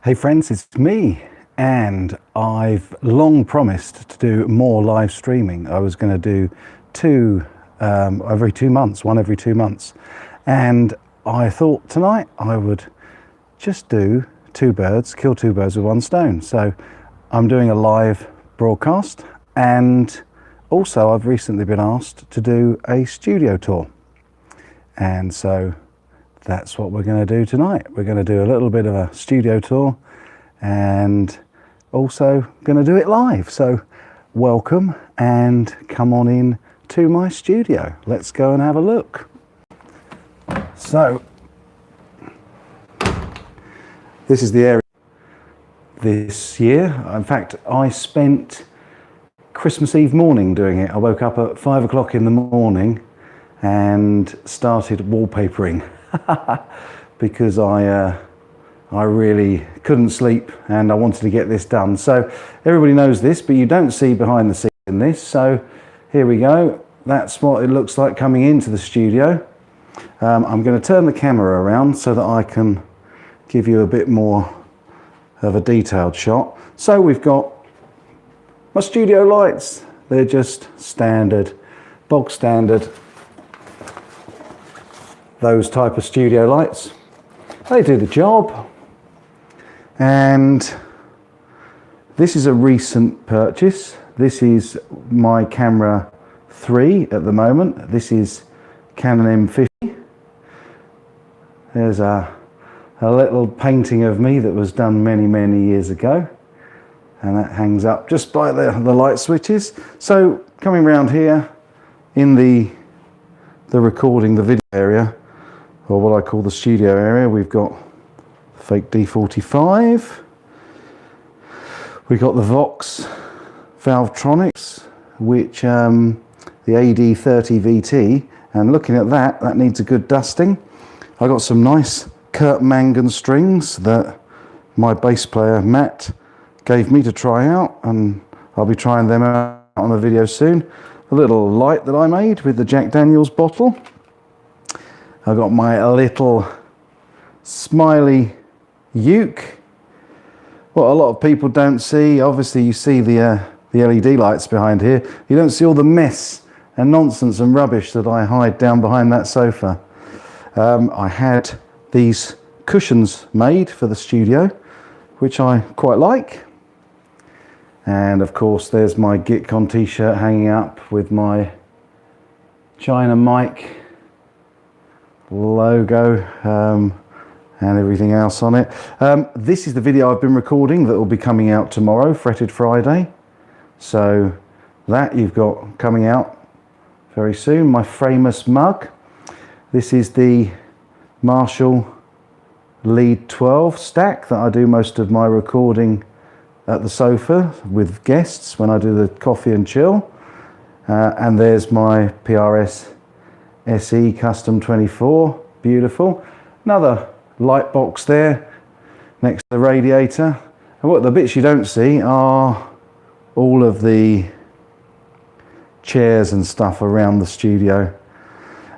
Hey friends, it's me, and I've long promised to do more live streaming. I was going to do every 2 months, one every 2 months, and I thought tonight I would just do kill two birds with one stone. So I'm doing a live broadcast, and also I've recently been asked to do a studio tour, and so that's what we're going to do tonight. We're going to do a little bit of a studio tour and also going to do it live. So welcome and come on in to my studio. Let's go and have a look. So this is the area this year. In fact, I spent Christmas Eve morning doing it. I woke up at 5 o'clock in the morning and started wallpapering because I really couldn't sleep and I wanted to get this done. So everybody knows this, but you don't see behind the scenes in this. So here we go. That's what it looks like coming into the studio. I'm going to turn the camera around so that I can give you a bit more of a detailed shot. So we've got my studio lights. They're just standard, bog standard. Those type of studio lights, they do the job. And this is a recent purchase. This is my camera 3 at the moment. This is Canon M50. There's a little painting of me that was done many years ago, and that hangs up just by the light switches. So coming around here in the recording, the video area, or what I call the studio area, we've got fake D45. We've got the Vox Valvetronics, which the AD30 VT, and looking at that needs a good dusting. I got some nice Kurt Mangan strings that my bass player Matt gave me to try out, and I'll be trying them out on a video soon. A little light that I made with the Jack Daniels bottle. I got my little Smiley uke. What a lot of people don't see, obviously you see the LED lights behind here. You don't see all the mess and nonsense and rubbish that I hide down behind that sofa. I had these cushions made for the studio, which I quite like. And of course there's my GitCon t-shirt hanging up with my China mic logo and everything else on it. This is the video I've been recording that will be coming out tomorrow, Fretted Friday. So that you've got coming out very soon. My Framus mug. This is the Marshall Lead 12 stack that I do most of my recording at the sofa with guests when I do the coffee and chill. And there's my PRS SE Custom 24, beautiful. Another light box there next to the radiator. And what the bits you don't see are all of the chairs and stuff around the studio.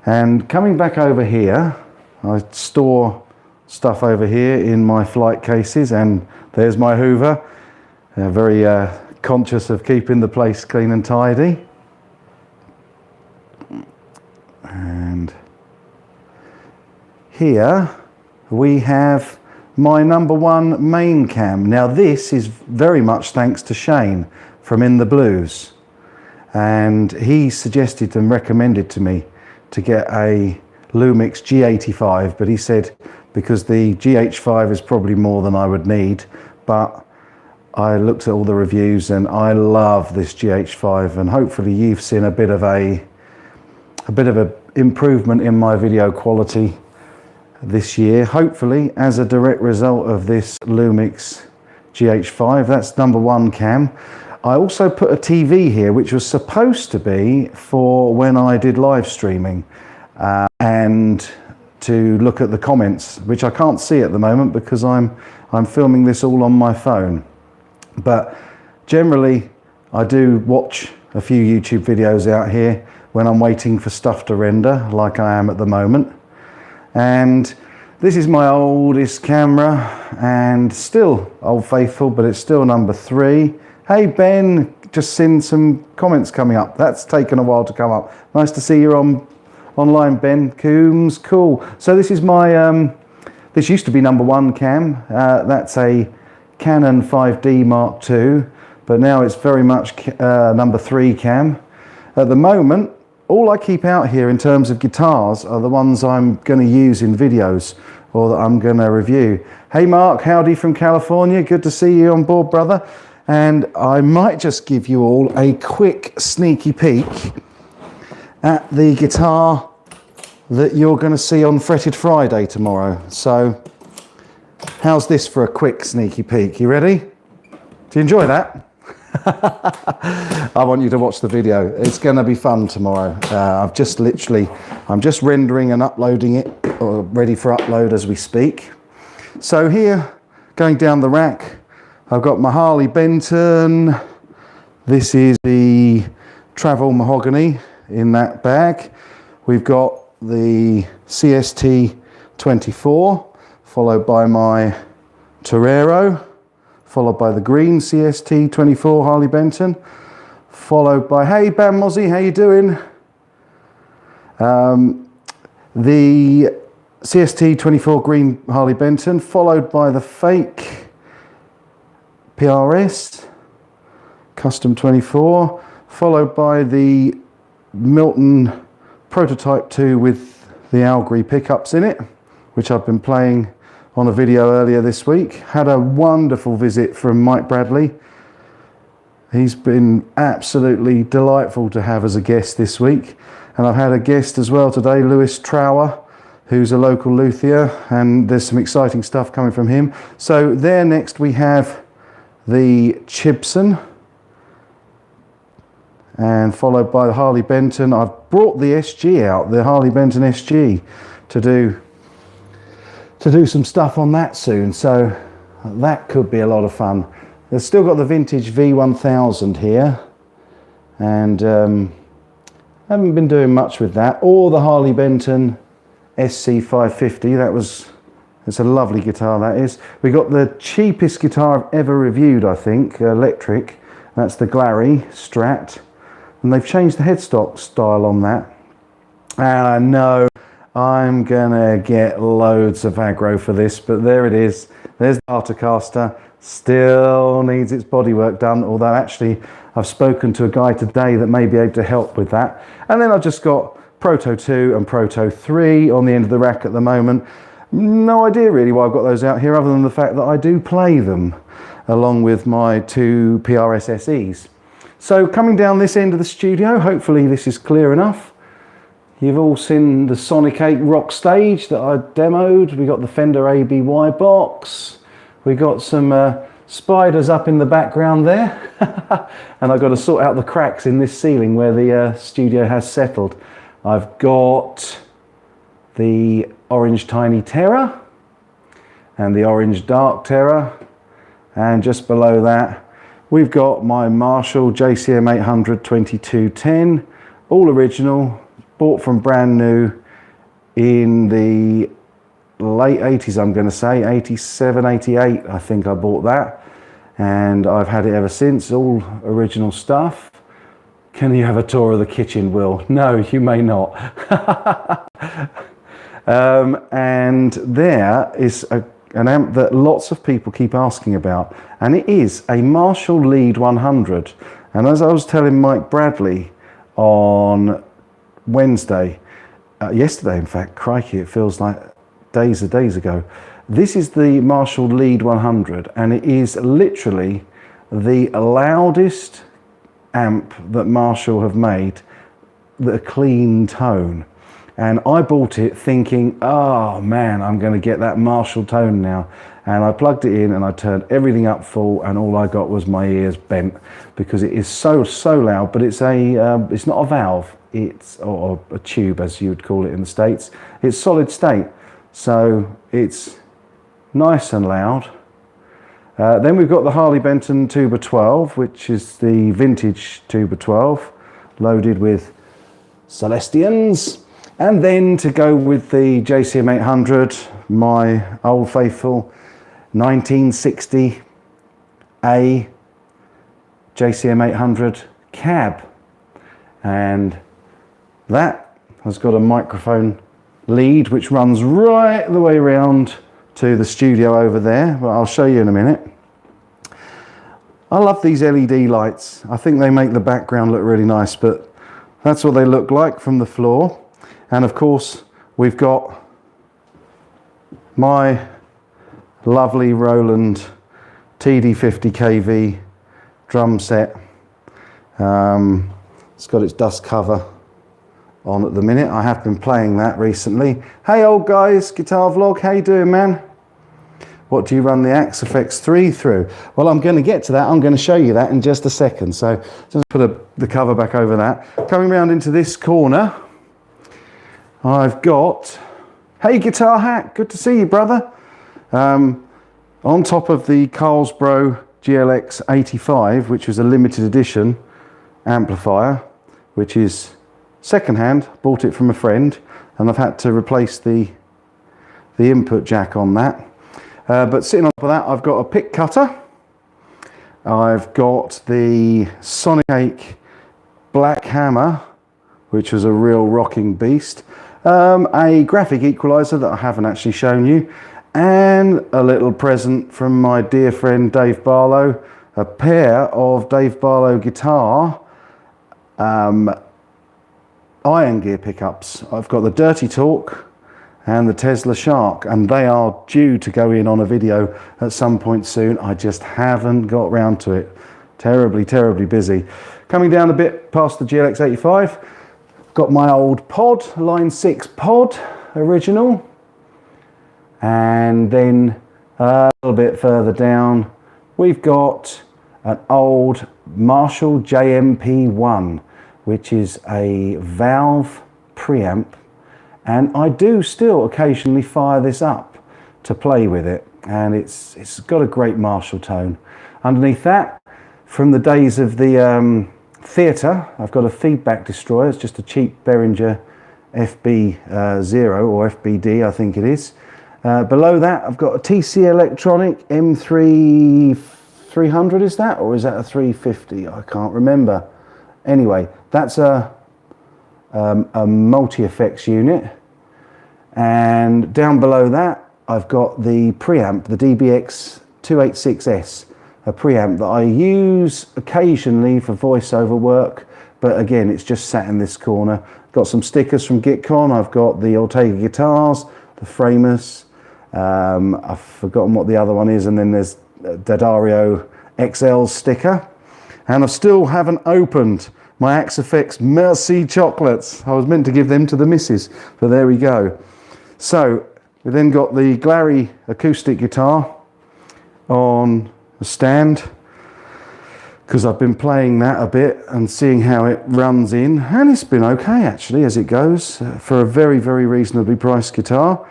And coming back over here, I store stuff over here in my flight cases, and there's my Hoover. Very conscious of keeping the place clean and tidy. And here we have my #1 main cam. Now this is very much thanks to Shane from In the Blues, and he suggested and recommended to me to get a Lumix G85, but he said because the GH5 is probably more than I would need, but I looked at all the reviews and I love this GH5, and hopefully you've seen a bit of a improvement in my video quality this year, hopefully as a direct result of this Lumix GH5. That's #1 cam. I also put a TV here which was supposed to be for when I did live streaming and to look at the comments, which I can't see at the moment because I'm filming this all on my phone. But generally I do watch a few YouTube videos out here when I'm waiting for stuff to render, like I am at the moment. And This is my oldest camera, and still Old Faithful, but it's still number 3. Hey Ben, just seen some comments coming up. That's taken a while to come up. Nice to see you online, Ben Coombs. Cool. So this is my, this used to be number 1 cam. That's a Canon 5D Mark II, but now it's very much number 3 cam. At the moment, all I keep out here in terms of guitars are the ones I'm going to use in videos or that I'm going to review. Hey Mark, howdy from California. Good to see you on board, brother. And I might just give you all a quick sneaky peek at the guitar that you're going to see on Fretted Friday tomorrow. So how's this for a quick sneaky peek? You ready? Do you enjoy that? I want you to watch the video. It's going to be fun tomorrow. I'm just rendering and uploading it, or ready for upload as we speak. So here, going down the rack, I've got my Harley Benton. This is the Travel Mahogany in that bag. We've got the CST 24, followed by my Torero, followed by the green CST 24 Harley Benton, followed by, hey Bam Mozzie, how you doing? The CST 24 green Harley Benton, followed by the fake PRS Custom 24, followed by the Milton Prototype 2 with the Algary pickups in it, which I've been playing on a video earlier this week. Had a wonderful visit from Mike Bradley. He's been absolutely delightful to have as a guest this week. And I've had a guest as well today, Lewis Trower, who's a local luthier, and there's some exciting stuff coming from him. So there next we have the Chibson, and followed by the Harley Benton. I've brought the SG out, the Harley Benton SG, to do some stuff on that soon, so that could be a lot of fun. They've still got the vintage V1000 here, and haven't been doing much with that, or the Harley Benton SC550. It's a lovely guitar, that is. We got the cheapest guitar I've ever reviewed, I think, electric. That's the Glary Strat, and they've changed the headstock style on that, and I know I'm gonna get loads of aggro for this, but there it is. There's the Articaster. Still needs its bodywork done, although actually I've spoken to a guy today that may be able to help with that. And then I've just got Proto 2 and Proto 3 on the end of the rack at the moment. No idea really why I've got those out here, other than the fact that I do play them along with my 2 PRS SEs. So coming down this end of the studio, hopefully this is clear enough. You've all seen the Sonic 8 rock stage that I demoed. We got the Fender ABY box. We got some spiders up in the background there. And I've got to sort out the cracks in this ceiling where the studio has settled. I've got the orange Tiny Terror and the orange Dark Terror. And just below that, we've got my Marshall JCM 800 2210, all original. Bought from brand new in the late 80s, I'm going to say, 87, 88, I think I bought that. And I've had it ever since, all original stuff. Can you have a tour of the kitchen, Will? No, you may not. And there is an amp that lots of people keep asking about, and it is a Marshall Lead 100. And as I was telling Mike Bradley on Wednesday, yesterday in fact, crikey, it feels like days ago. This is the Marshall Lead 100, and it is literally the loudest amp that Marshall have made, the clean tone. And I bought it thinking, oh man, I'm going to get that Marshall tone now. And I plugged it in and I turned everything up full, and all I got was my ears bent, because it is so loud. But it's it's not a valve, it's or a tube as you would call it in the States. It's solid state, so it's nice and loud. Then we've got the Harley Benton Tuba 12, which is the vintage Tuba 12, loaded with Celestians. And then to go with the JCM 800, my old faithful 1960 A JCM 800 cab, and that has got a microphone lead which runs right the way around to the studio over there, but I'll show you in a minute. I love these LED lights. I think they make the background look really nice, but that's what they look like from the floor. And of course we've got my lovely Roland TD50 KV drum set. It's got its dust cover on at the minute. I have been playing that recently. Hey old guys, guitar vlog, how you doing, man? What do you run the Axe-Fx 3 through? Well, I'm going to get to that. I'm going to show you that in just a second. So just put the cover back over that. Coming around into this corner, I've got, hey Guitar Hack, good to see you, brother. On top of the Carlsbro GLX 85, which was a limited edition amplifier, which is second-hand, bought it from a friend, and I've had to replace the input jack on that. But sitting on top of that, I've got a pick cutter. I've got the Sonic Black Hammer, which was a real rocking beast. A graphic equalizer that I haven't actually shown you, and a little present from my dear friend Dave Barlow, a pair of Dave Barlow guitar iron gear pickups. I've got the Dirty Talk and the Tesla Shark, and they are due to go in on a video at some point soon. I just haven't got round to it. Terribly busy. Coming down a bit past the GLX 85, got my old pod, Line 6 pod original, and then a little bit further down we've got an old Marshall JMP1, which is a valve preamp. And I do still occasionally fire this up to play with it, and it's got a great Marshall tone. Underneath that, from the days of the theatre, I've got a Feedback Destroyer. It's just a cheap Behringer FB0 or FBD, I think it is. Below that, I've got a TC Electronic M3 300, is that? Or is that a 350? I can't remember. Anyway, that's a multi-effects unit, and down below that I've got the preamp, the DBX 286S, a preamp that I use occasionally for voiceover work, but again it's just sat in this corner. Got some stickers from Gitcon. I've got the Ortega guitars, the Framus, I've forgotten what the other one is, and then there's D'Addario XL sticker, and I still haven't opened my Axe-Fx Merci chocolates. I was meant to give them to the missus, but there we go. So we then got the Glary acoustic guitar on a stand, because I've been playing that a bit and seeing how it runs in, and it's been okay actually as it goes for a very reasonably priced guitar.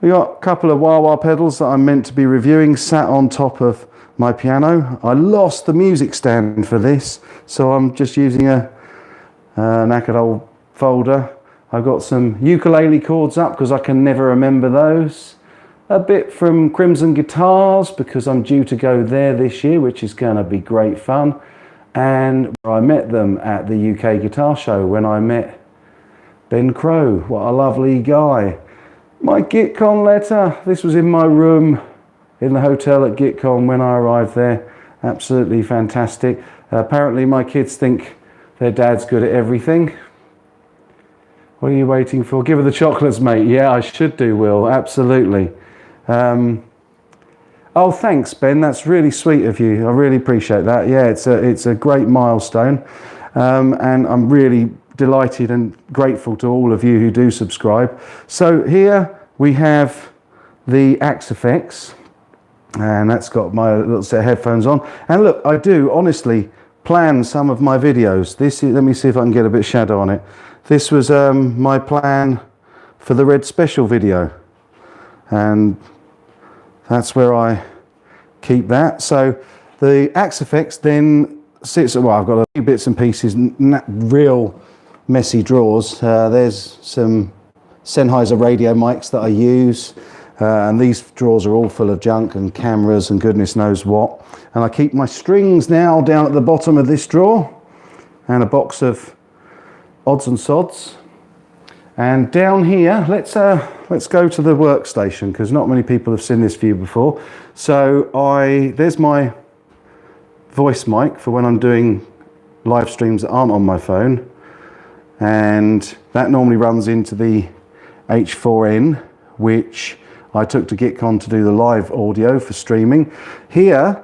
We got a couple of wah-wah pedals that I'm meant to be reviewing sat on top of my piano. I lost the music stand for this, so I'm just using a knackered old folder. I've got some ukulele chords up because I can never remember those. A bit from Crimson Guitars because I'm due to go there this year, which is going to be great fun. And I met them at the UK Guitar Show when I met Ben Crow. What a lovely guy. My Gitcon letter. This was in my room in the hotel at Gitcon when I arrived there. Absolutely fantastic. Apparently my kids think their dad's good at everything. What are you waiting for? Give her the chocolates, mate. Yeah, I should do, Will. Absolutely. Oh, thanks, Ben. That's really sweet of you. I really appreciate that. Yeah, it's a great milestone. And I'm really delighted and grateful to all of you who do subscribe. So here we have the Axe-Fx, and that's got my little set of headphones on. And look, I do honestly plan some of my videos. Let me see if I can get a bit of shadow on it. This was my plan for the Red Special video, and that's where I keep that. So the Axe-Fx then sits, well, I've got a few bits and pieces, real messy drawers. There's some Sennheiser radio mics that I use. And these drawers are all full of junk and cameras and goodness knows what. And I keep my strings now down at the bottom of this drawer, and a box of odds and sods. And down here, let's go to the workstation, because not many people have seen this view before. So there's my voice mic for when I'm doing live streams that aren't on my phone, and that normally runs into the H4n, which I took to Gitcon to do the live audio for streaming. Here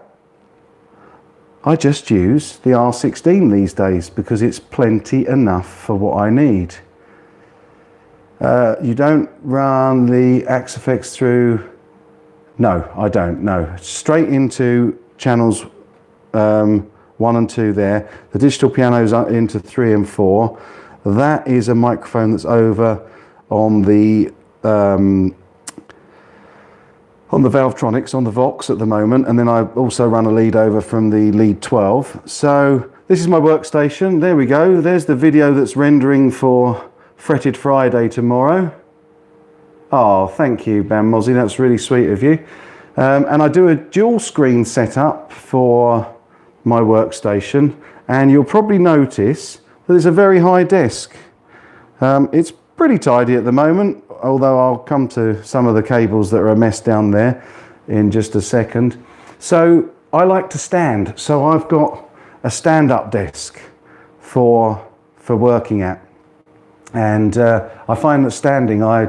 I just use the R16 these days because it's plenty enough for what I need. You don't run the Axe-Fx through? No, I don't, no. Straight into channels 1 and 2 there. The digital piano's into 3 and 4. That is a microphone that's over on the Valvetronics, on the Vox at the moment, and then I also run a lead over from the Lead 12. So this is my workstation. There we go. There's the video that's rendering for Fretted Friday tomorrow. Oh, thank you, Bam Mozzie. That's really sweet of you. And I do a dual screen setup for my workstation, and you'll probably notice that it's a very high desk. It's pretty tidy at the moment, although I'll come to some of the cables that are a mess down there in just a second. So I like to stand, so I've got a stand-up desk for working at. And I find that standing, I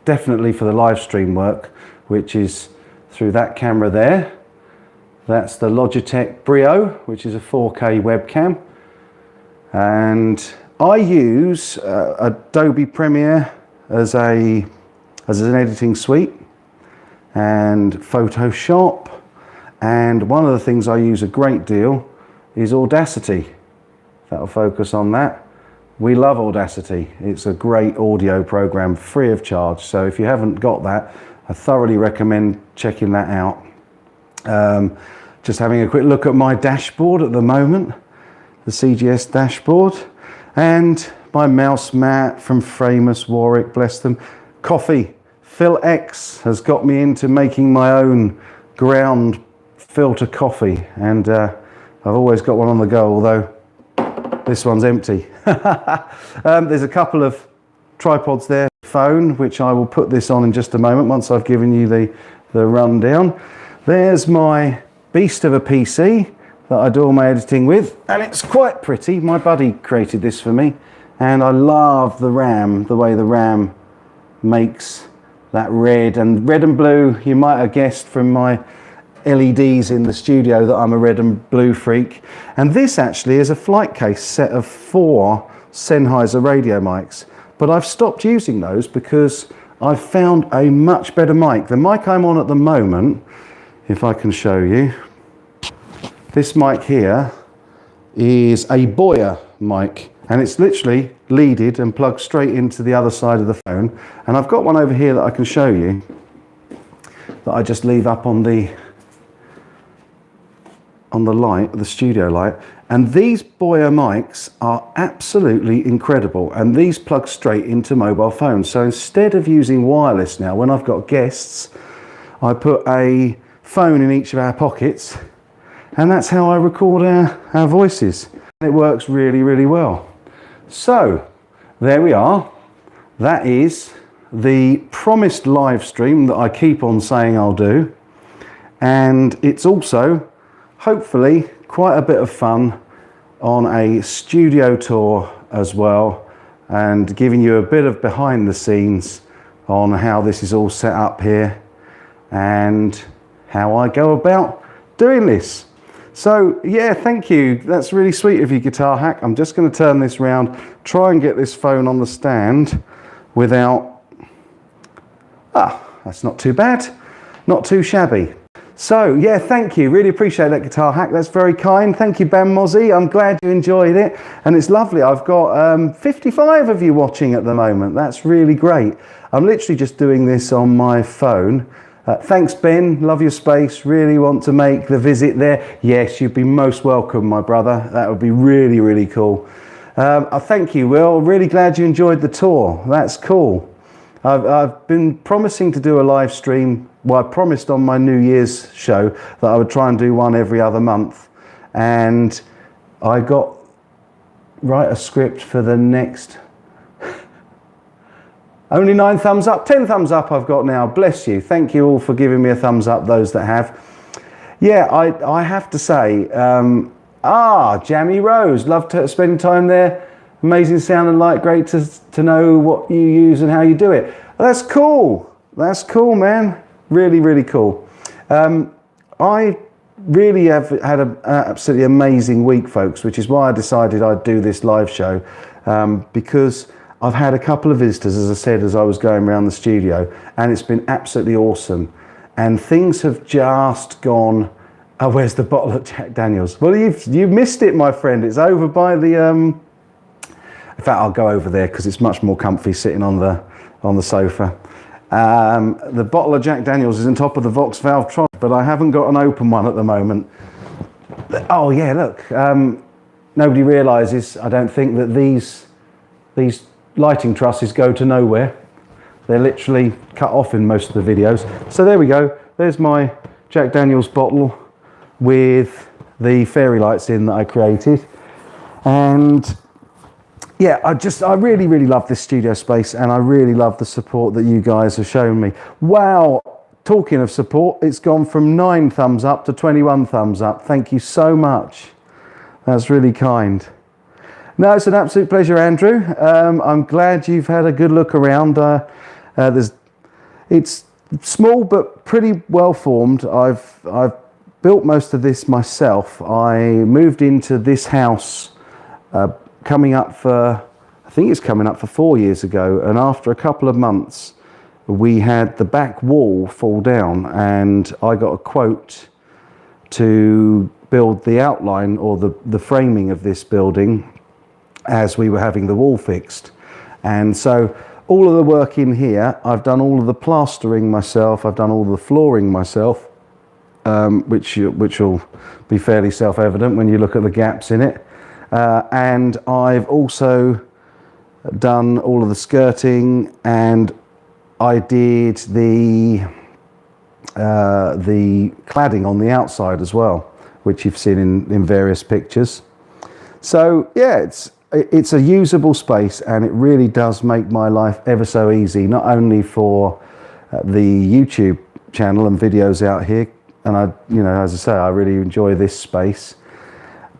definitely for the live stream work, which is through that camera there. That's the Logitech Brio, which is a 4K webcam. And I use Adobe Premiere as an editing suite, and Photoshop. And one of the things I use a great deal is Audacity. That'll focus on that. We love Audacity. It's a great audio program, free of charge. So if you haven't got that, I thoroughly recommend checking that out. Just having a quick look at my dashboard at the moment, the CGS dashboard, and my mouse mat from Framus Warwick, bless them. Coffee. Phil X has got me into making my own ground filter coffee, and I've always got one on the go, although this one's empty. There's a couple of tripods there, phone, which I will put this on in just a moment once I've given you the rundown. There's my beast of a PC that I do all my editing with, and it's quite pretty. My buddy created this for me, and I love the RAM, the way the RAM makes that red and blue. You might have guessed from my LEDs in the studio that I'm a red and blue freak. And this actually is a flight case set of 4 Sennheiser radio mics, but I've stopped using those because I've found a much better mic. The mic I'm on at the moment, if I can show you, this mic here is a Boya mic, and it's literally leaded and plugged straight into the other side of the phone. And I've got one over here that I can show you that I just leave up on the light, the studio light. And these Boya mics are absolutely incredible, and these plug straight into mobile phones. So instead of using wireless now, when I've got guests, I put a phone in each of our pockets, and that's how I record our voices. It works really, really well. So there we are. That is the promised live stream that I keep on saying I'll do, and it's also hopefully quite a bit of fun on a studio tour as well, and giving you a bit of behind the scenes on how this is all set up here and how I go about doing this. So yeah, thank you. That's really sweet of you, Guitar Hack. I'm just going to turn this round, try and get this phone on the stand without... that's not too bad. Not too shabby. So yeah, thank you. Really appreciate that, Guitar Hack. That's very kind. Thank you, Bam Mozzie. I'm glad you enjoyed it. And it's lovely. I've got 55 of you watching at the moment. That's really great. I'm literally just doing this on my phone. Thanks, Ben. Love your space. Really want to make the visit there. Yes, you'd be most welcome, my brother. That would be really, really cool. Thank you, Will. Really glad you enjoyed the tour. That's cool. I've been promising to do a live stream. Well, I promised on my New Year's show that I would try and do one every other month. And I write a script for the next... Only 9 thumbs up, 10 thumbs up I've got now. Bless you. Thank you all for giving me a thumbs up, those that have. Yeah, I have to say, Jammy Rose, love spending time there. Amazing sound and light, great to know what you use and how you do it. That's cool. That's cool, man. Really, really cool. I really have had an absolutely amazing week, folks, which is why I decided I'd do this live show, because I've had a couple of visitors, as I said, as I was going around the studio, and it's been absolutely awesome. And things have just gone, oh, where's the bottle of Jack Daniels? Well, you've missed it, my friend. It's over by the, in fact, I'll go over there because it's much more comfy sitting on the sofa. The bottle of Jack Daniels is on top of the Vox Valve Tron, but I haven't got an open one at the moment. Oh yeah, look, nobody realises, I don't think, that these lighting trusses go to nowhere. They're literally cut off in most of the videos. So there we go. There's my Jack Daniels bottle with the fairy lights in that I created. And yeah, I really, really love this studio space, and I really love the support that you guys have shown me. Wow, talking of support, it's gone from 9 thumbs up to 21 thumbs up. Thank you so much. That's really kind. No, it's an absolute pleasure, Andrew. I'm glad you've had a good look around. It's small but pretty well formed. I've built most of this myself. I moved into this house coming up for 4 years ago, and after a couple of months we had the back wall fall down, and I got a quote to build the outline or the framing of this building as we were having the wall fixed. And so all of the work in here, I've done all of the plastering myself, I've done all the flooring myself, which will be fairly self-evident when you look at the gaps in it. And I've also done all of the skirting, and I did the cladding on the outside as well, which you've seen in various pictures. So yeah, it's a usable space, and it really does make my life ever so easy, not only for the YouTube channel and videos out here, and as I say, I really enjoy this space,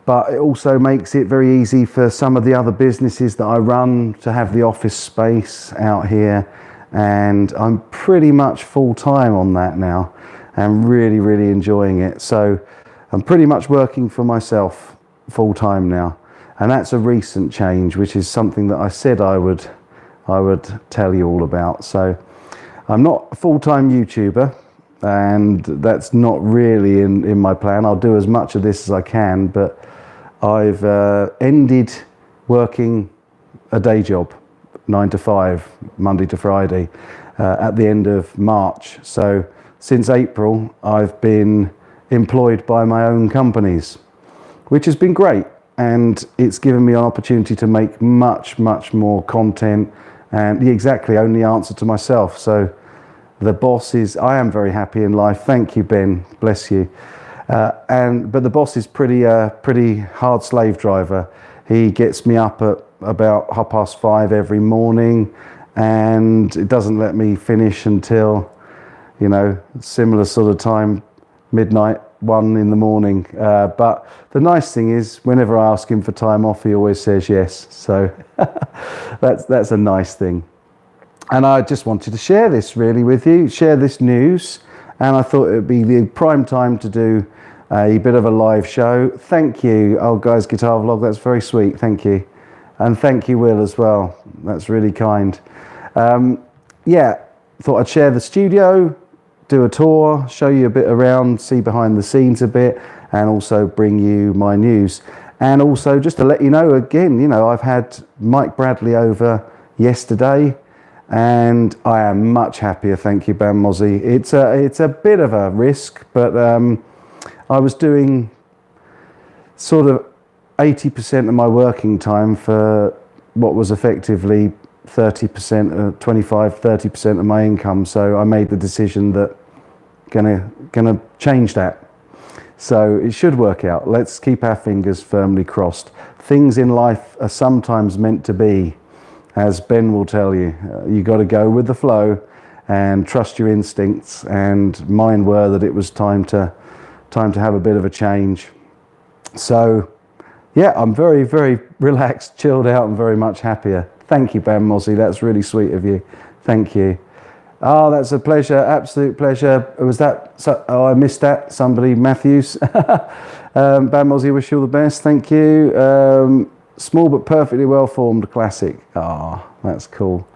but it also makes it very easy for some of the other businesses that I run to have the office space out here, and I'm pretty much full-time on that now and really, really enjoying it. So I'm pretty much working for myself full-time now. And that's a recent change, which is something that I said I would tell you all about. So I'm not a full-time YouTuber, and that's not really in my plan. I'll do as much of this as I can, but I've ended working a day job, 9 to 5, Monday to Friday, at the end of March. So since April, I've been employed by my own companies, which has been great. And it's given me an opportunity to make much, much more content, and exactly only answer to myself. So the boss I am very happy in life. Thank you, Ben. Bless you. But the boss is pretty hard slave driver. He gets me up at about 5:30 every morning, and it doesn't let me finish until, similar sort of time, midnight, 1 in the morning. But the nice thing is, whenever I ask him for time off, he always says yes. So that's a nice thing. And I just wanted to share this really with you, share this news. And I thought it would be the prime time to do a bit of a live show. Thank you, Old Guys Guitar Vlog. That's very sweet. Thank you. And thank you, Will, as well. That's really kind. Yeah, thought I'd share the studio, do a tour, show you a bit around, see behind the scenes a bit, and also bring you my news. And also just to let you know again, I've had Mike Bradley over yesterday, and I am much happier, thank you, Ben Mozzie. It's a bit of a risk, but I was doing sort of 80% of my working time for what was effectively 30%, 25, 30% of my income. So I made the decision that gonna change that. So it should work out. Let's keep our fingers firmly crossed. Things in life are sometimes meant to be, as Ben will tell you. You got to go with the flow and trust your instincts. And mine were that it was time to have a bit of a change. So yeah, I'm very, very relaxed, chilled out, and very much happier. Thank you, Ben Mozzie. That's really sweet of you. Thank you. Oh, that's a pleasure, absolute pleasure. Was that, oh, I missed that. Somebody, Matthews. Ben Mozzie, wish you all the best. Thank you. Small but perfectly well-formed classic. Ah, oh, that's cool.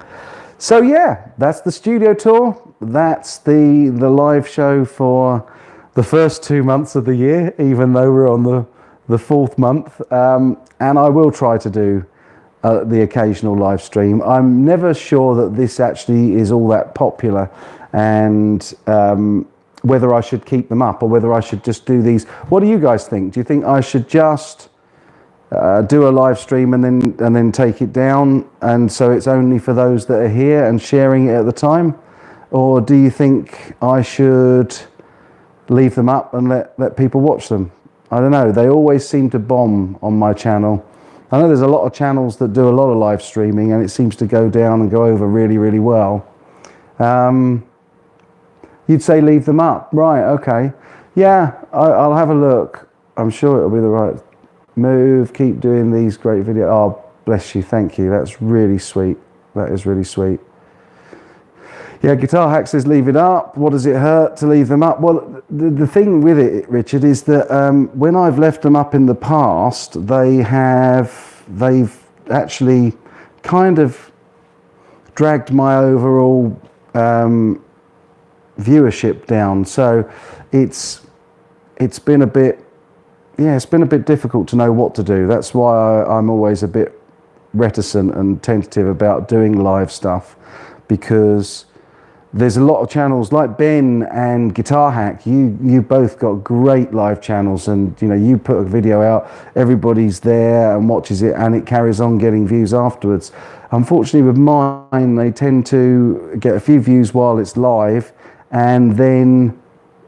So yeah, that's the studio tour. That's the live show for the first 2 months of the year, even though we're on the fourth month. And I will try to do the occasional live stream. I'm never sure that this actually is all that popular, and whether I should keep them up or whether I should just do these. What do you guys think? Do you think I should just do a live stream and then take it down, and so it's only for those that are here and sharing it at the time? Or do you think I should leave them up and let people watch them? I don't know. They always seem to bomb on my channel. I know there's a lot of channels that do a lot of live streaming and it seems to go down and go over really, really well. You'd say leave them up. Right, okay. Yeah, I'll have a look. I'm sure it'll be the right move. Keep doing these great videos. Oh, bless you. Thank you. That's really sweet. That is really sweet. Yeah, Guitar Hack says leave it up. What does it hurt to leave them up? Well, the thing with it, Richard, is that when I've left them up in the past, they've actually kind of dragged my overall viewership down. So it's been a bit, yeah, it's been a bit difficult to know what to do. That's why I'm always a bit reticent and tentative about doing live stuff, because there's a lot of channels like Ben and Guitar Hack. You both got great live channels, and you know, you put a video out, everybody's there and watches it, and it carries on getting views afterwards. Unfortunately with mine, they tend to get a few views while it's live, and then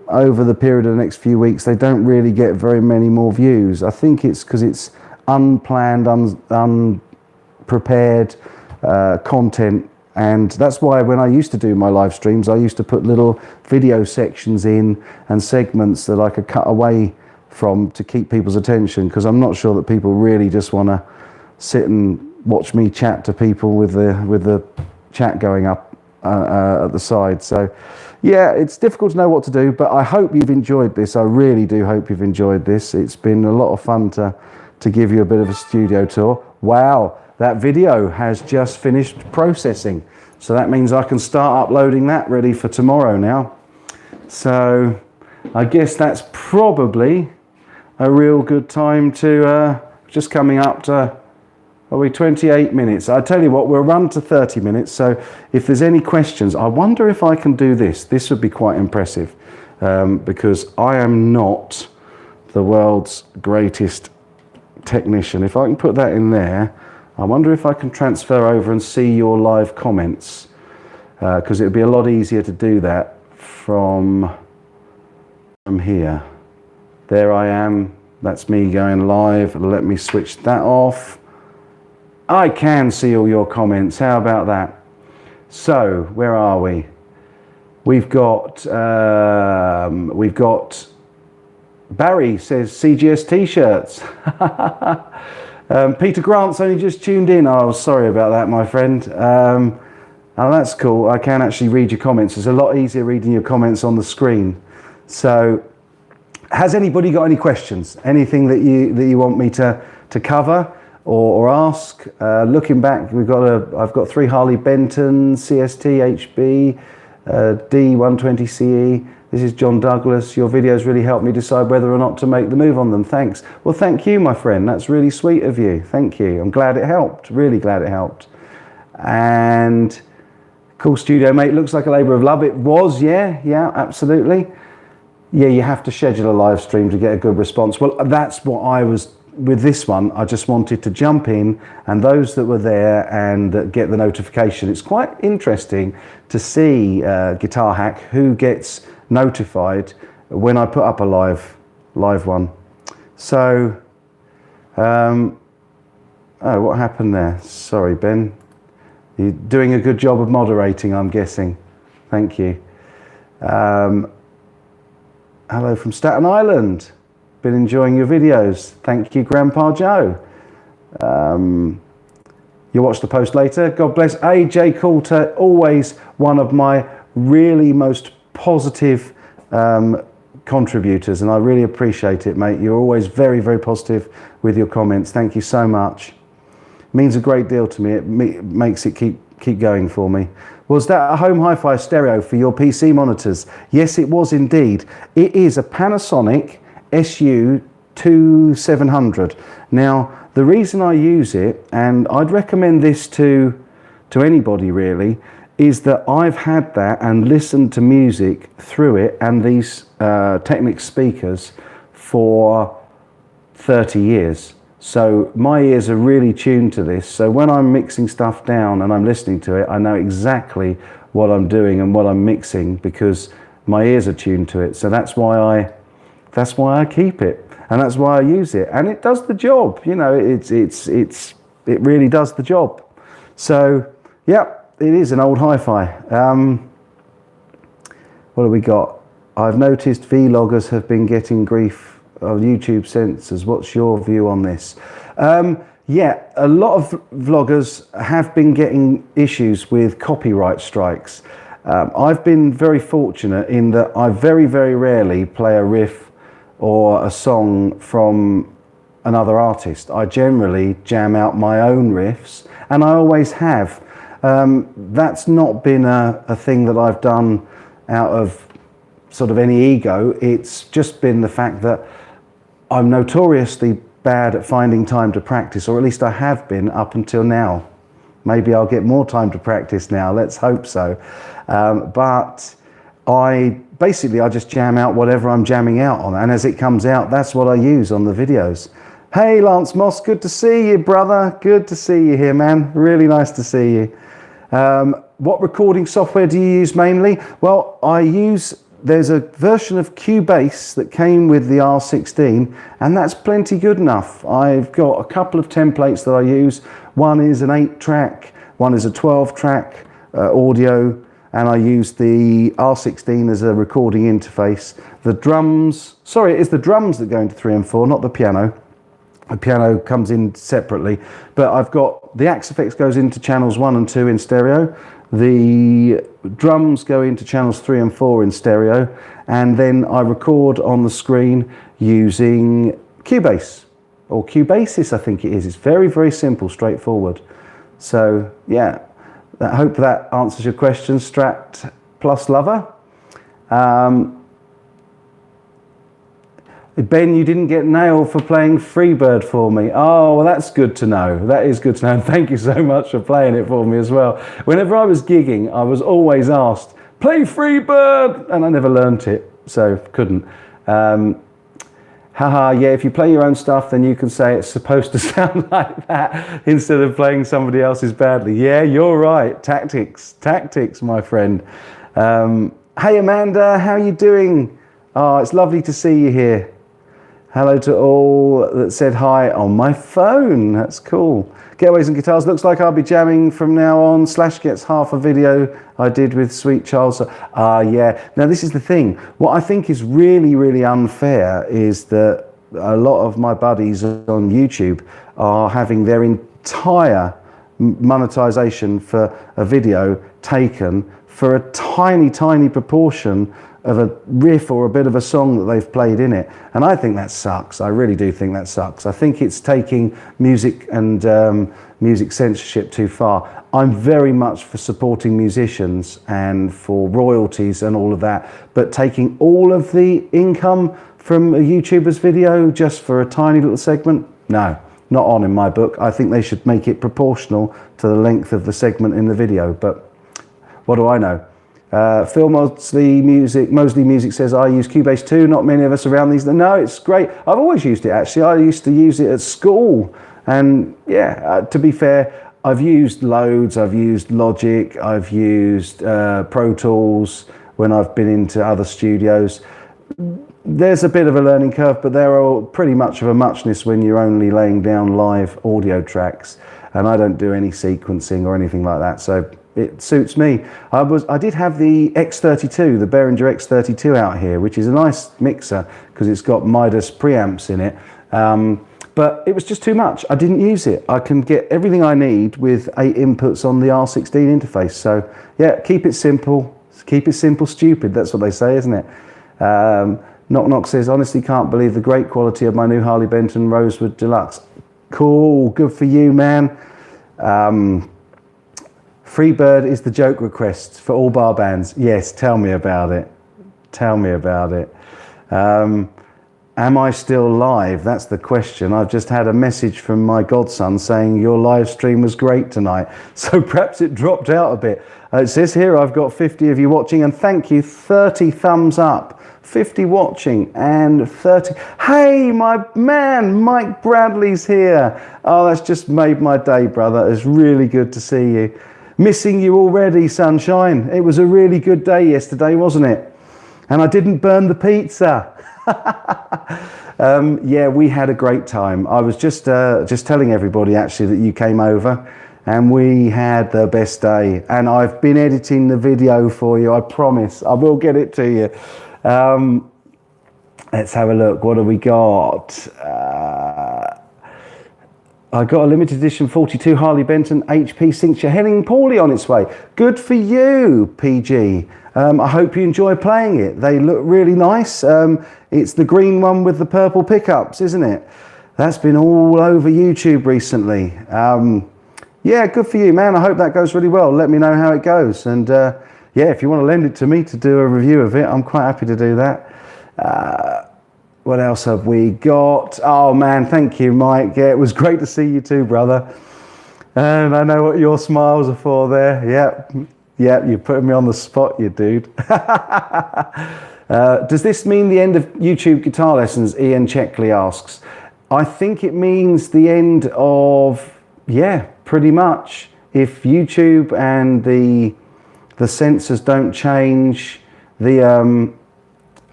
over the period of the next few weeks they don't really get very many more views. I think it's because it's unplanned, unprepared content. And that's why when I used to do my live streams, I used to put little video sections in and segments that I could cut away from to keep people's attention, because I'm not sure that people really just want to sit and watch me chat to people with the chat going up at the side. So yeah, it's difficult to know what to do, but I hope you've enjoyed this. I really do hope you've enjoyed this. It's been a lot of fun to give you a bit of a studio tour. Wow. That video has just finished processing. So that means I can start uploading that ready for tomorrow now. So I guess that's probably a real good time to, just coming up to, are we 28 minutes? I tell you what, we'll run to 30 minutes. So if there's any questions, I wonder if I can do this. This would be quite impressive, because I am not the world's greatest technician. If I can put that in there, I wonder if I can transfer over and see your live comments, because it would be a lot easier to do that from here. There I am. That's me going live. Let me switch that off. I can see all your comments. How about that? So where are we? We've got Barry says CGS t-shirts. Peter Grant's only just tuned in. Oh, sorry about that, my friend. Oh, that's cool. I can actually read your comments. It's a lot easier reading your comments on the screen. So, has anybody got any questions? Anything that you want me to cover or ask? Looking back, I've got 3 Harley Benton CST HB D120CE. This is John Douglas. Your videos really helped me decide whether or not to make the move on them. Thanks. Well, thank you, my friend. That's really sweet of you. Thank you. I'm glad it helped. Really glad it helped. And cool studio, mate. Looks like a labour of love. It was, yeah, absolutely. Yeah, you have to schedule a live stream to get a good response. Well, that's what I was with this one, I just wanted to jump in, and those that were there and get the notification. It's quite interesting to see Guitar Hack who gets notified when I put up a live one. So, oh, what happened there? Sorry, Ben. You're doing a good job of moderating, I'm guessing. Thank you. Hello from Staten Island. Been enjoying your videos. Thank you, Grandpa Joe. You'll watch the post later. God bless. AJ Coulter, always one of my really most positive contributors, and I really appreciate it, mate. You're always very, very positive with your comments. Thank you so much. Means a great deal to me. It makes it keep going for me. Was that a home hi-fi stereo for your PC monitors? Yes, it was indeed. It is a Panasonic SU2700. Now, the reason I use it, and I'd recommend this to anybody really, is that I've had that and listened to music through it and these Technics speakers for 30 years. So my ears are really tuned to this. So when I'm mixing stuff down and I'm listening to it, I know exactly what I'm doing and what I'm mixing because my ears are tuned to it. So that's why I keep it, and that's why I use it, and it does the job. You know, it really does the job. So yeah, it is an old hi-fi. What have we got? I've noticed vloggers have been getting grief of YouTube censors. What's your view on this? Yeah, a lot of vloggers have been getting issues with copyright strikes. I've been very fortunate in that I very, very rarely play a riff or a song from another artist. I generally jam out my own riffs, and I always have. That's not been a thing that I've done out of sort of any ego. It's just been the fact that I'm notoriously bad at finding time to practice, or at least I have been up until now. Maybe I'll get more time to practice now, let's hope so. But I just jam out whatever I'm jamming out on, and as it comes out, that's what I use on the videos. Hey Lance Moss, good to see you, brother. Good to see you here, man. Really nice to see you. What recording software do you use mainly? Well, there's a version of Cubase that came with the R16, and that's plenty good enough. I've got a couple of templates that I use. One is an 8-track, one is a 12-track audio, and I use the R16 as a recording interface. The drums, sorry, it's the drums that go into 3 and 4, not the piano. The piano comes in separately, but I've got the Axe-Fx goes into channels 1 and 2 in stereo. The drums go into channels 3 and 4 in stereo, and then I record on the screen using Cubase, or Cubasis I think it is. It's very, very simple, straightforward. So yeah, I hope that answers your question, Strat Plus Lover. Ben, you didn't get nailed for playing Freebird for me. Oh, well, that's good to know. That is good to know. And thank you so much for playing it for me as well. Whenever I was gigging, I was always asked, play Freebird, and I never learnt it, so couldn't. Haha, yeah, if you play your own stuff, then you can say it's supposed to sound like that instead of playing somebody else's badly. Yeah, you're right. Tactics, my friend. Hey, Amanda, how you doing? Oh, it's lovely to see you here. Hello to all that said hi on my phone. That's cool. Getaways and Guitars. Looks like I'll be jamming from now on. Slash gets half a video I did with Sweet Child. So, yeah. Now, this is the thing. What I think is really, really unfair is that a lot of my buddies on YouTube are having their entire monetization for a video taken for a tiny, tiny proportion of a riff or a bit of a song that they've played in it. And I think that sucks. I really do think that sucks. I think it's taking music and music censorship too far. I'm very much for supporting musicians and for royalties and all of that, but taking all of the income from a YouTuber's video just for a tiny little segment, no, not on in my book. I think they should make it proportional to the length of the segment in the video, but what do I know? Phil Mosley Music says, I use Cubase too. Not many of us around these. No, it's great. I've always used it, actually. I used to use it at school. And yeah, to be fair, I've used loads. I've used Logic. I've used Pro Tools when I've been into other studios. There's a bit of a learning curve, but they're all pretty much of a muchness when you're only laying down live audio tracks. And I don't do any sequencing or anything like that. So it suits me. I did have the X32, the Behringer X32 out here, which is a nice mixer because it's got Midas preamps in it. But it was just too much. I didn't use it. I can get everything I need with 8 inputs on the R16 interface. So yeah, keep it simple. Keep it simple, stupid. That's what they say, isn't it? Knock Knock says, honestly can't believe the great quality of my new Harley Benton Rosewood Deluxe. Cool, good for you, man. Freebird is the joke request for all bar bands. Yes, tell me about it. Tell me about it. Am I still live? That's the question. I've just had a message from my godson saying your live stream was great tonight. So perhaps it dropped out a bit. It says here I've got 50 of you watching, and thank you, 30 thumbs up. 50 watching and 30. Hey, my man, Mike Bradley's here. Oh, that's just made my day, brother. It's really good to see you. Missing you already, sunshine. It was a really good day yesterday, wasn't it? And I didn't burn the pizza. Yeah, we had a great time. I was just telling everybody actually that you came over, and we had the best day. And I've been editing the video for you. I promise. I will get it to you. Let's have a look. What have we got? I got a limited edition 42 Harley Benton HP Signature Henning Pauly on its way. Good for you, PG. I hope you enjoy playing it. They look really nice. It's the green one with the purple pickups, isn't it? That's been all over YouTube recently. Yeah, good for you, man. I hope that goes really well. Let me know how it goes. And yeah, if you want to lend it to me to do a review of it, I'm quite happy to do that. What else have we got? Oh man, thank you, Mike. Yeah, it was great to see you too, brother. And I know what your smiles are for there. Yep, yep, you're putting me on the spot, you dude. Does this mean the end of YouTube guitar lessons? Ian Checkley asks. I think it means the end of, yeah, pretty much. If YouTube and the sensors don't change,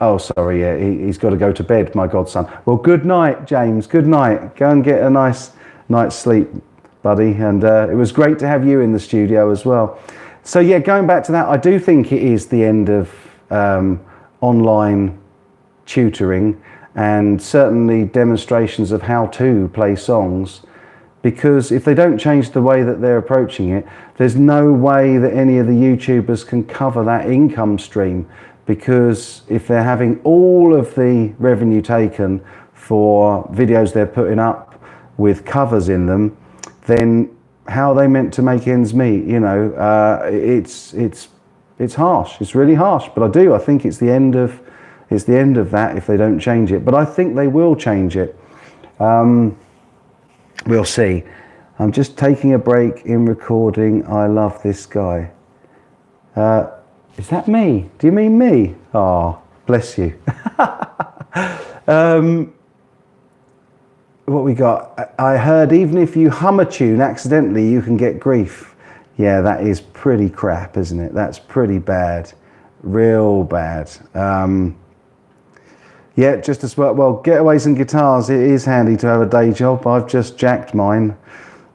oh, sorry, yeah, he's got to go to bed, my godson. Well, good night, James. Good night. Go and get a nice night's sleep, buddy. And it was great to have you in the studio as well. So, yeah, going back to that, I do think it is the end of online tutoring and certainly demonstrations of how to play songs. Because if they don't change the way that they're approaching it, there's no way that any of the YouTubers can cover that income stream. Because if they're having all of the revenue taken for videos they're putting up with covers in them, then how are they meant to make ends meet? You know, it's harsh. It's really harsh. But I think it's the end of that if they don't change it. But I think they will change it. We'll see. I'm just taking a break in recording. I love this guy. Is that me? Do you mean me? Oh, bless you. What we got? I heard even if you hum a tune accidentally, you can get grief. Yeah, that is pretty crap, isn't it? That's pretty bad. Real bad. Yeah, just as well, Getaways and Guitars, it is handy to have a day job. I've just jacked mine.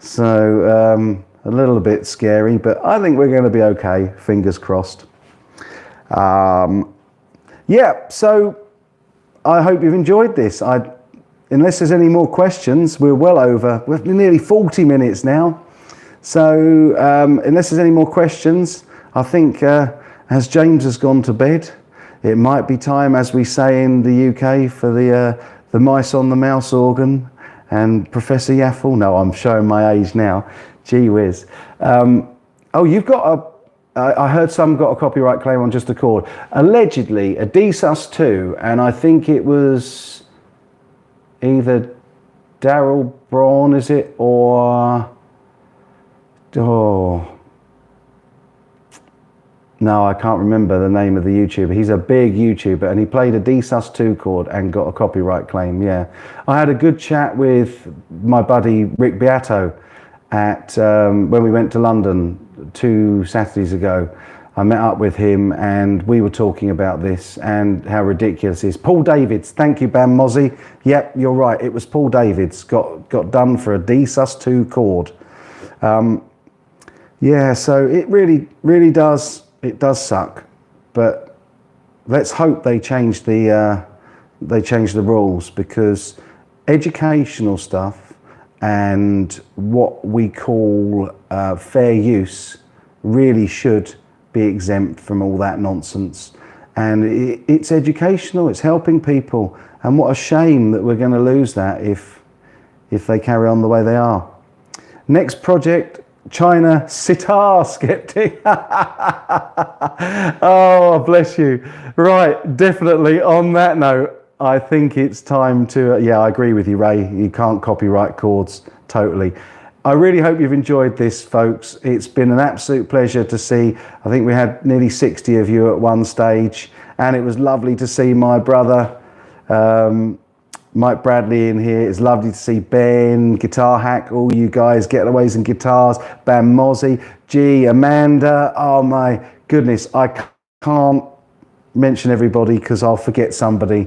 So a little bit scary, but I think we're going to be okay, fingers crossed. Yeah, so I hope you've enjoyed this. Unless there's any more questions, we're well over. We're nearly 40 minutes now. So unless there's any more questions, I think as James has gone to bed, it might be time, as we say in the UK, for the Mice on the Mouse organ and Professor Yaffle. No, I'm showing my age now. Gee whiz. Oh, you've got I heard some got a copyright claim on Just a Chord. Allegedly, a DSUS2, and I think it was either Daryl Braun, is it, or No, I can't remember the name of the YouTuber. He's a big YouTuber, and he played a DSUS2 chord and got a copyright claim. Yeah, I had a good chat with my buddy Rick Beato at when we went to London 2 Saturdays ago. I met up with him and we were talking about this and how ridiculous it is. Paul Davids, thank you, Bam Mozzie. Yep, you're right. It was Paul Davids got done for a DSUS2 chord. Yeah, so it really does. It does suck, but let's hope they change the rules, because educational stuff and what we call fair use really should be exempt from all that nonsense. And it's educational, it's helping people, and what a shame that we're going to lose that if they carry on the way they are. Next project, China Sitar Skeptic. Oh, bless you. Right, definitely on that note, I think it's time to, yeah, I agree with you, Ray. You can't copyright chords, totally. I really hope you've enjoyed this, folks. It's been an absolute pleasure to see. I think we had nearly 60 of you at one stage, and it was lovely to see my brother, Mike Bradley, in here. It's lovely to see Ben, Guitar Hack, all you guys, Getaways and Guitars, Bam Mozzie, G, Amanda. Oh my goodness, I can't mention everybody because I'll forget somebody,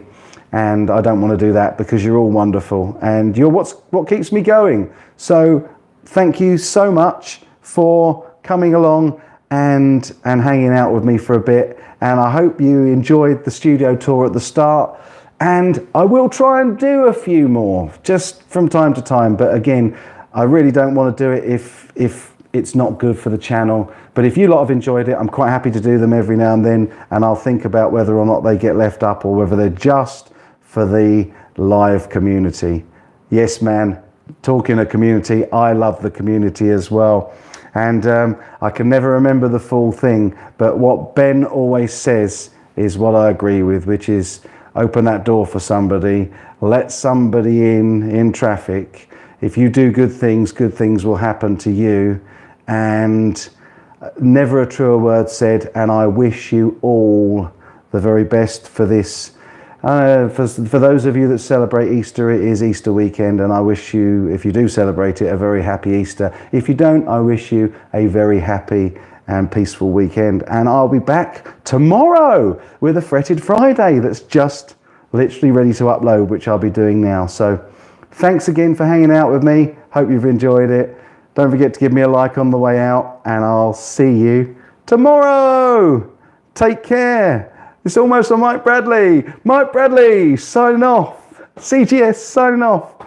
and I don't want to do that because you're all wonderful and you're what keeps me going. So thank you so much for coming along and hanging out with me for a bit, and I hope you enjoyed the studio tour at the start. And I will try and do a few more just from time to time, but again, I really don't want to do it if it's not good for the channel. But if you lot have enjoyed it, I'm quite happy to do them every now and then, and I'll think about whether or not they get left up or whether they're just for the live community. Yes, man, talking a community, I love the community as well. And I can never remember the full thing, but what Ben always says is what I agree with, which is open that door for somebody, let somebody in traffic. If you do good things will happen to you. And never a truer word said, and I wish you all the very best for this. For those of you that celebrate Easter, it is Easter weekend, and I wish you, if you do celebrate it, a very happy Easter. If you don't, I wish you a very happy and peaceful weekend. And I'll be back tomorrow with a Fretted Friday that's just literally ready to upload, which I'll be doing now. So thanks again for hanging out with me. Hope you've enjoyed it. Don't forget to give me a like on the way out, and I'll see you tomorrow. Take care. It's almost on Mike Bradley. Mike Bradley signing off. CGS signing off.